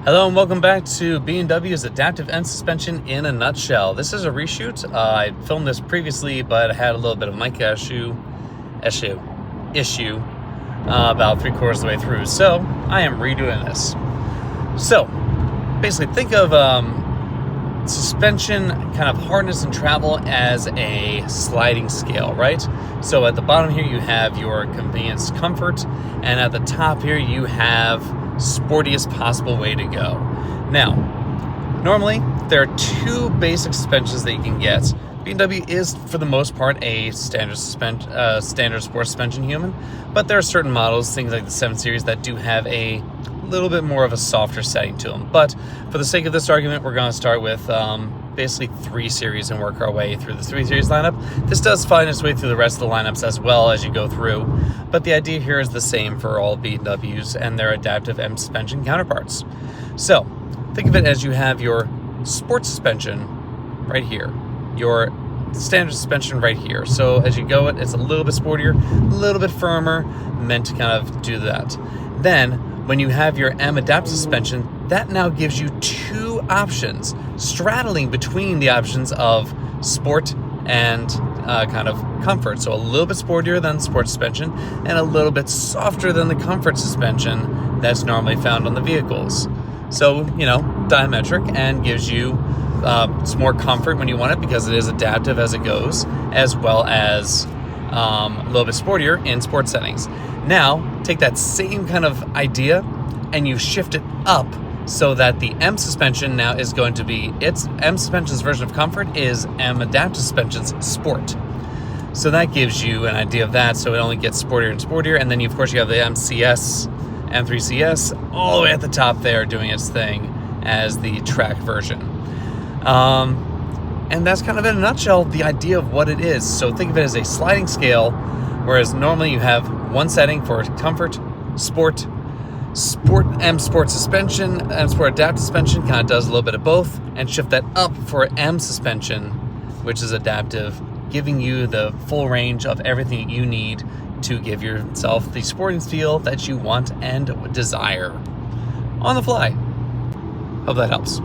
Hello and welcome back to BMW's Adaptive M suspension in a nutshell. This is a reshoot. I filmed this previously, but I had a little bit of mic issue about 3/4 of the way through. So I am redoing this. So basically think of suspension kind of hardness and travel as a sliding scale, right? So at the bottom here you have your convenience, comfort, and at the top here you have sportiest possible way to go. Now, normally there are two basic suspensions that you can get. BMW is, for the most part, a standard sport suspension human, but there are certain models, things like the 7 Series, that do have a little bit more of a softer setting to them. But for the sake of this argument, we're going to start with basically 3 Series and work our way through the 3 Series lineup. This does find its way through the rest of the lineups as well as you go through, but the idea here is the same for all BMWs and their Adaptive M suspension counterparts. So think of it as you have your sport suspension right here, your standard suspension right here. So as you go, it's a little bit sportier, a little bit firmer, meant to kind of do that. Then when you have your M adaptive suspension, that now gives you two options, straddling between the options of sport and kind of comfort. So a little bit sportier than sport suspension and a little bit softer than the comfort suspension that's normally found on the vehicles. So, you know, diametric, and gives you some more comfort when you want it because it is adaptive as it goes, as well as a little bit sportier in sport settings. Now, take that same kind of idea and you shift it up so that the M suspension now is going to be, its M suspension's version of comfort is M adaptive suspension's sport. So that gives you an idea of that, so it only gets sportier and sportier, and then of course you have the MCS, M3CS, all the way at the top there doing its thing as the track version. And that's kind of in a nutshell the idea of what it is. So think of it as a sliding scale, whereas normally you have one setting for comfort, sport, M sport suspension, M sport adaptive suspension kind of does a little bit of both, and shift that up for M suspension, which is adaptive, giving you the full range of everything you need to give yourself the sporting feel that you want and desire on the fly. Hope that helps.